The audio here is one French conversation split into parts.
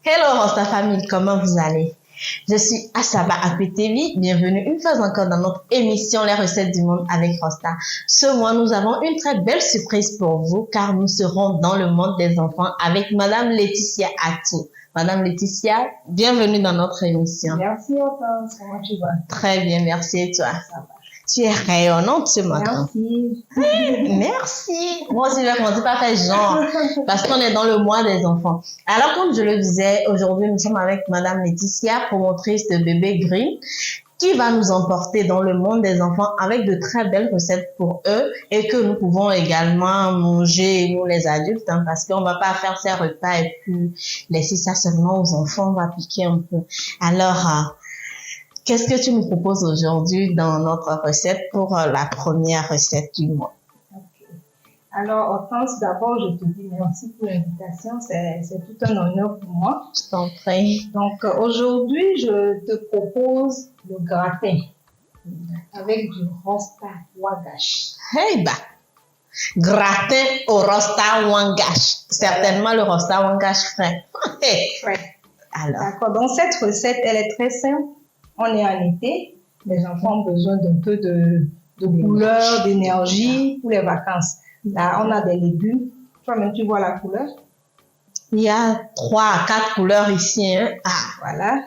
Hello Rosta famille, comment vous allez? Je suis Asaba Akwetevi, bienvenue une fois encore dans notre émission Les recettes du monde avec Rosta. Ce mois, nous avons une très belle surprise pour vous car nous serons dans le monde des enfants avec Madame Laetitia Atou. Madame Laetitia, bienvenue dans notre émission. Merci Hortense, comment tu vas? Très bien, merci et toi? Ça va. Tu es rayonnante ce matin. Merci. Merci. Moi aussi, je vais commencer par faire genre, parce qu'on est dans le mois des enfants. Alors, comme je le disais, aujourd'hui, nous sommes avec Madame Laetitia, promotrice de Bébé Green, qui va nous emporter dans le monde des enfants avec de très belles recettes pour eux et que nous pouvons également manger, nous les adultes, hein, parce qu'on ne va pas faire ces repas et puis laisser ça seulement aux enfants, on va piquer un peu. Alors, qu'est-ce que tu nous proposes aujourd'hui dans notre recette pour la première recette du mois? Okay. Alors, Hortense, d'abord, je te dis merci pour l'invitation. C'est tout un honneur pour moi. Je t'en prie. Donc, aujourd'hui, je te propose le gratin avec du rosta wagash. Hey, bah! Gratin au rosta wangash. Certainement le rosta wangash frais. Hey. Frais. Alors. D'accord. Donc, cette recette, elle est très simple. On est en été, les enfants ont besoin d'un peu de couleur, d'énergie pour les vacances. Là, on a des légumes. Toi-même, tu vois la couleur? Il y a 3 à 4 couleurs ici. Hein? Ah. Voilà.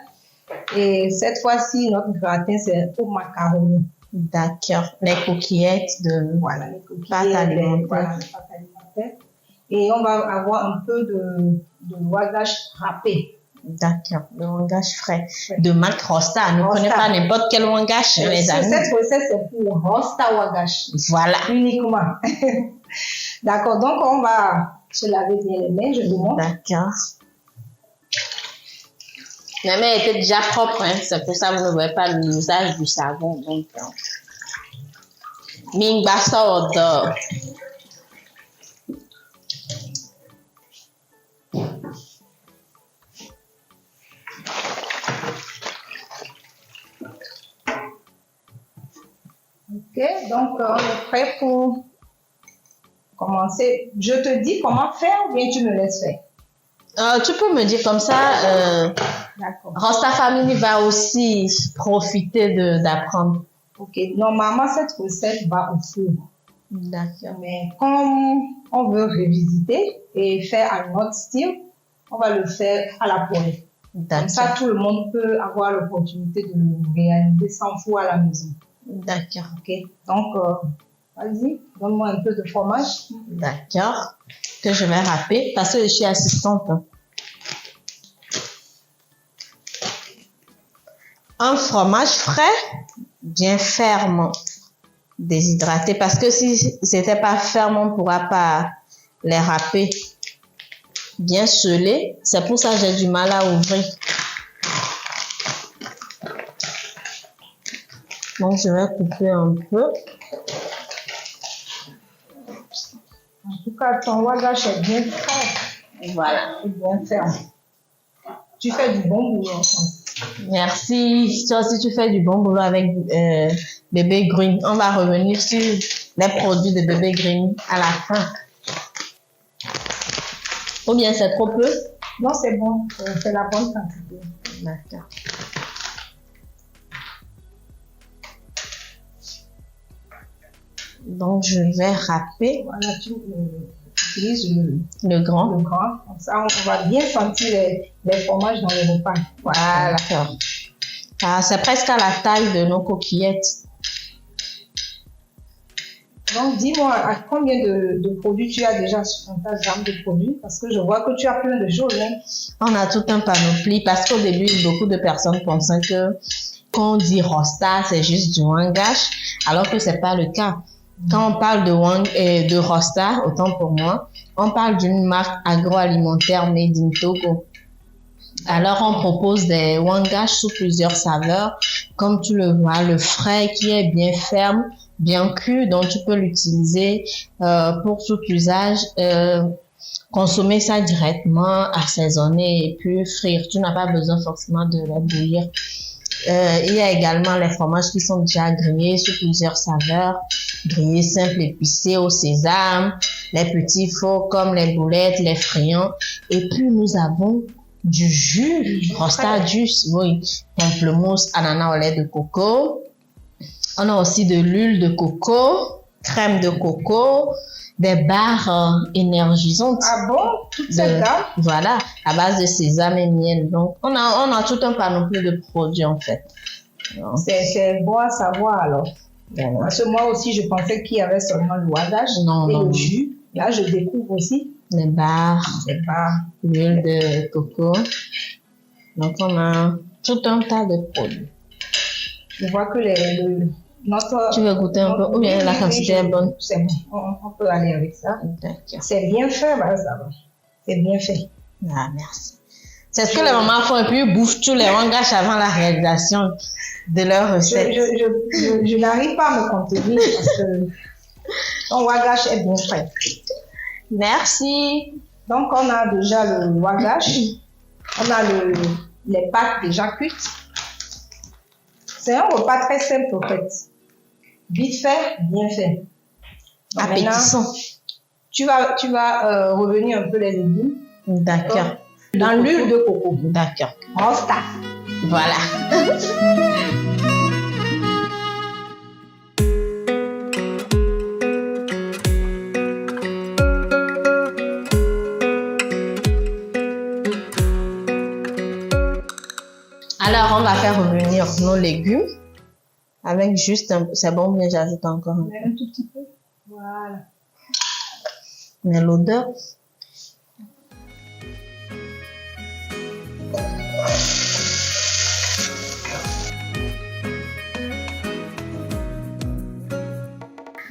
Et cette fois-ci, notre gratin, c'est au macaroni. D'accord. Les coquillettes de voilà, les coquillettes, pâte alimentaire. Voilà, les pâtes alimentaires. Et on va avoir un peu de wagash râpé. D'accord, le wangash frais de marque Rosta. Ne prenez pas n'importe quel wangash, mes amis. Cette recette, c'est pour Rosta wagash. Voilà. Uniquement. D'accord, donc on va se laver bien les mains, je demande. D'accord. Les mains étaient déjà propres, hein. C'est pour ça que vous ne voyez pas l'usage du savon. Donc, Mingbasa odor. Ok, donc on est prêt pour commencer. Je te dis comment faire ou bien tu me laisses faire? Tu peux me dire comme ça, D'accord. Rosta Family va aussi profiter d'apprendre. Ok, normalement cette recette va au four. D'accord. Mais comme on veut revisiter et faire à notre style, on va le faire à la poêle. Comme ça, tout le monde peut avoir l'opportunité de le réaliser sans four à la maison. D'accord. Ok, donc vas-y, donne-moi un peu de fromage. D'accord. Que je vais râper parce que je suis assistante. Un fromage frais, bien ferme, déshydraté. Parce que si c'était pas ferme, on ne pourra pas les râper. Bien scellé. C'est pour ça que j'ai du mal à ouvrir. Donc, je vais couper un peu. En tout cas, ton wagash est bien frais. Voilà. Et bien ferme. Tu fais du bon boulot. Merci. Toi aussi, tu fais du bon boulot avec Bébé Green. On va revenir sur les produits de Bébé Green à la fin. Ou bien c'est trop peu? Non, c'est bon. C'est la bonne quantité. D'accord. Donc, je vais râper. Voilà, tu utilises le grand. Le grand. Comme ça, on va bien sentir les fromages dans les repas. Voilà. D'accord. Ah, c'est presque à la taille de nos coquillettes. Donc, dis-moi, à combien de produits tu as déjà sur ta gamme de produits? Parce que je vois que tu as plein de choses. Hein? On a tout un panoplie parce qu'au début, beaucoup de personnes pensaient que quand on dit Rosta, c'est juste du wangash, alors que c'est pas le cas. Quand on parle de Rosta, autant pour moi, on parle d'une marque agroalimentaire made in Togo. Alors, on propose des wangash sous plusieurs saveurs. Comme tu le vois, le frais qui est bien ferme, bien cru, donc tu peux l'utiliser pour tout usage. Consommer ça directement, assaisonner et puis frire. Tu n'as pas besoin forcément de la bouillir. Il y a également les fromages qui sont déjà grillés sous plusieurs saveurs. Grillés simples épicés au sésame, les petits fours comme les boulettes, les friands. Et puis nous avons du jus, rosta jus, oui, pamplemousse, ananas au lait de coco. On a aussi de l'huile de coco, crème de coco, des barres énergisantes. Ah bon? Toute cette gamme? Voilà, à base de sésame et miel. Donc, on a tout un panoplie de produits en fait. C'est bon à savoir alors. Voilà. Parce que moi aussi, je pensais qu'il y avait seulement le wagage et le jus. Là, je découvre aussi les barres, l'huile de coco. Donc, on a tout un tas de produits. Je vois que notre... Tu veux goûter un peu? Ou bien la quantité est bonne? C'est bon, on peut aller avec ça. D'accord. C'est bien fait, bah, ça va. C'est bien fait. Ah, merci. C'est ce que les mamans font et puis ils bouffent tous les wangash avant la réalisation de leur recette. Je n'arrive pas à me contenir parce que ton wagash est bien fait. Merci. Donc, on a déjà le wagash. On a les pâtes déjà cuites. C'est un repas très simple, en fait. Vite fait, bien fait. Appétissant. Tu vas revenir un peu les légumes. D'accord. Dans l'huile de coco. D'accord. Rosta. Voilà. Alors, on va faire revenir nos légumes avec juste un peu. C'est bon, bien, j'ajoute encore un peu. Un tout petit peu. Voilà. Mais l'odeur.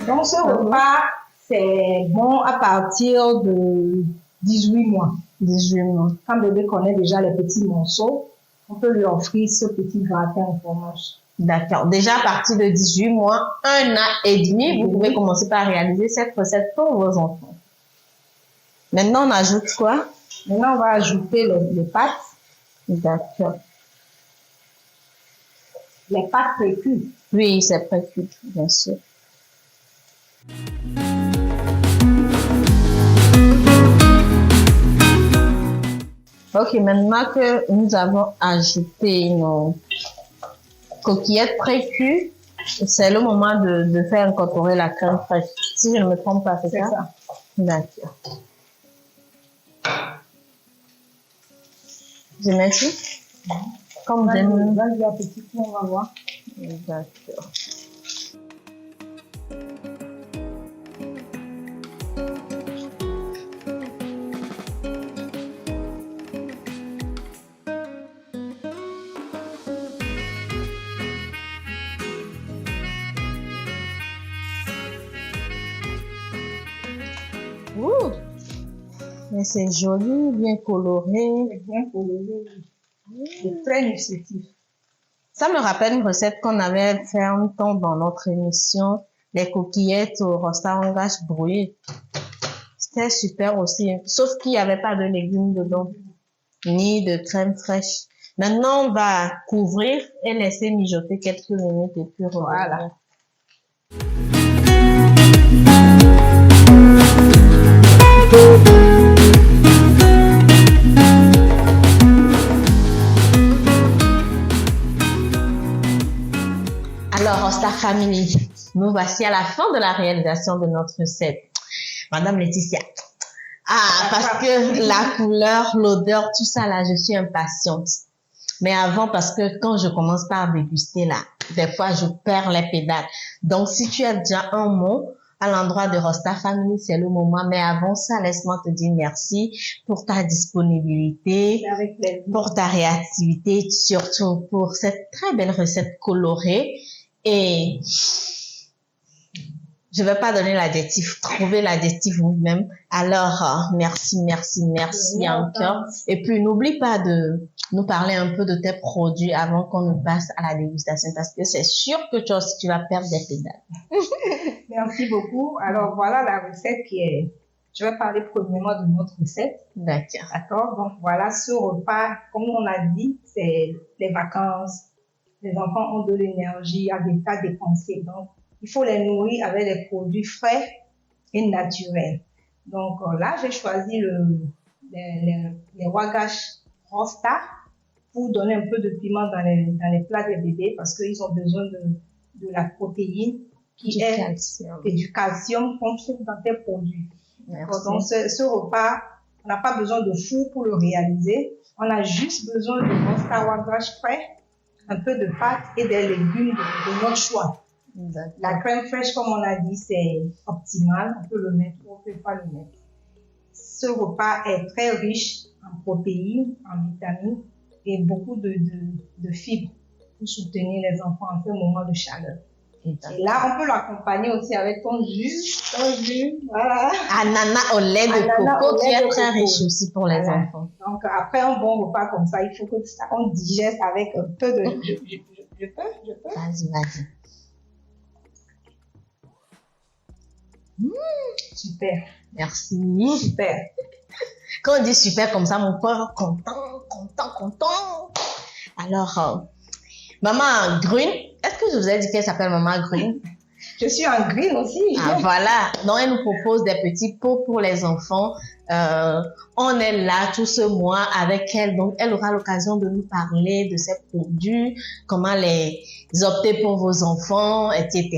Donc, ce repas, c'est bon à partir de 18 mois. 18 mois. Quand bébé connaît déjà les petits morceaux, on peut lui offrir ce petit gratin au fromage. D'accord. Déjà à partir de 18 mois, 1 an et demi, vous pouvez commencer par réaliser cette recette pour vos enfants. Maintenant, on ajoute quoi? Maintenant, on va ajouter les pâtes. D'accord. Les pâtes précuites. Oui, c'est précuit, bien sûr. Ok, maintenant que nous avons ajouté nos coquillettes précuites, c'est le moment de faire incorporer la crème fraîche. Si je ne me trompe pas, c'est ça? D'accord. Je mets ici? Comme Vas-y, à petit peu, on va voir. D'accord. Ouh! Mais c'est joli, bien coloré. C'est bien coloré. C'est très nutritif. Ça me rappelle une recette qu'on avait fait un temps dans notre émission, les coquillettes au rosta wangash brouillé. C'était super aussi, sauf qu'il n'y avait pas de légumes dedans, ni de crème fraîche. Maintenant, on va couvrir et laisser mijoter quelques minutes et puis revenir. Voilà. Alors, Rosta Family, nous voici à la fin de la réalisation de notre recette. Madame Laetitia. Ah, parce que la couleur, l'odeur, tout ça là, je suis impatiente. Mais avant, parce que quand je commence par déguster là, des fois je perds les pédales. Donc, si tu as déjà un mot à l'endroit de Rosta Family, c'est le moment. Mais avant ça, laisse-moi te dire merci pour ta disponibilité, pour ta réactivité, surtout pour cette très belle recette colorée. Et je ne vais pas donner l'adjectif, trouvez l'adjectif vous-même. Alors, merci encore. Et puis, n'oublie pas de nous parler un peu de tes produits avant qu'on ne passe à la dégustation parce que c'est sûr que toi aussi, tu vas perdre des pédales. Merci beaucoup. Alors, voilà la recette qui est... Je vais parler premièrement de notre recette. D'accord. D'accord. Donc, voilà ce repas. Comme on a dit, c'est les vacances. Les enfants ont de l'énergie à dépenser. Donc, il faut les nourrir avec des produits frais et naturels. Donc là, j'ai choisi les wagash Rosta pour donner un peu de piment dans les plats des bébés parce qu'ils ont besoin de la protéine qui est calcium. et du calcium qu'on trouve dans tes produits. Merci. Donc, ce repas, on n'a pas besoin de four pour le réaliser. On a juste besoin de rosta wangash frais, un peu de pâte et des légumes de notre choix. La crème fraîche, comme on a dit, c'est optimal. On peut le mettre ou on peut pas le mettre. Ce repas est très riche en protéines, en vitamines et beaucoup de fibres pour soutenir les enfants en ce moment de chaleur. Et là, on peut l'accompagner aussi avec ton jus, voilà. Ananas au lait de coco qui est très riche aussi pour les Voilà. enfants. Donc, après un bon repas comme ça, il faut que on digeste avec un peu de... Je peux? Vas-y. Super. Merci. Super. Quand on dit super comme ça, mon corps content. Alors, Maman Green, est-ce que je vous ai dit qu'elle s'appelle Maman Green? Je suis en green aussi. Ah, voilà. Donc, elle nous propose des petits pots pour les enfants. On est là tout ce mois avec elle. Donc, elle aura l'occasion de nous parler de ces produits, comment les opter pour vos enfants, etc.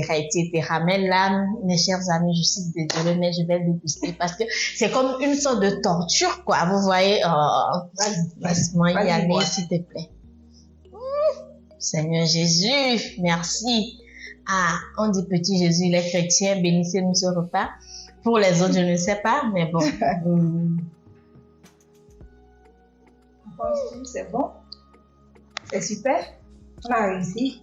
Mais là, mes chers amis, je suis désolée, mais je vais déguster parce que c'est comme une sorte de torture, quoi. Vous voyez, laisse-moi y aller, s'il te plaît. Seigneur Jésus, merci. Ah, on dit petit Jésus, il est chrétien, bénissez-nous ce repas. Pour les autres, je ne sais pas, mais bon. C'est bon. C'est super. On a réussi.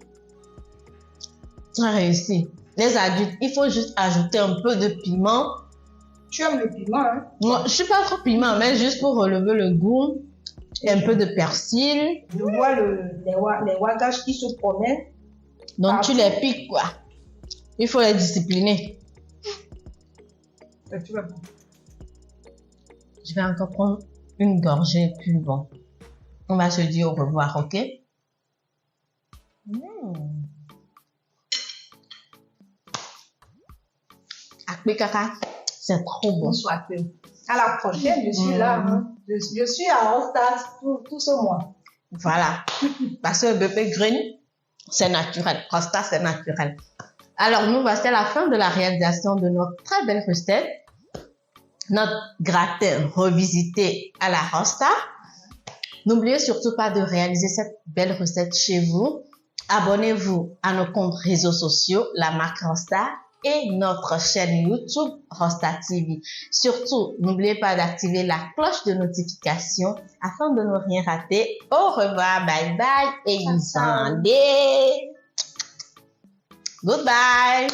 On a réussi. Les adultes, il faut juste ajouter un peu de piment. Tu aimes le piment, hein? Moi, je suis pas trop piment, mais juste pour relever le goût. Et un peu de persil. Je vois les wagash qui se promènent. Donc, tu les piques, quoi. Il faut les discipliner. Tu vas bon. Je vais encore prendre une gorgée, puis bon. On va se dire au revoir, ok? Akpi kaka, c'est trop bon. Soit à la prochaine, je suis là. Hein. Je suis à Rosta tout ce mois. Voilà. Parce que le bébé green, c'est naturel. Rosta, c'est naturel. Alors, nous voici à la fin de la réalisation de notre très belle recette. Notre gratin revisité à la Rosta. N'oubliez surtout pas de réaliser cette belle recette chez vous. Abonnez-vous à nos comptes réseaux sociaux, la marque Rosta et notre chaîne YouTube Rosta TV. Surtout, n'oubliez pas d'activer la cloche de notification afin de ne rien rater. Au revoir, bye bye et Isande. Goodbye.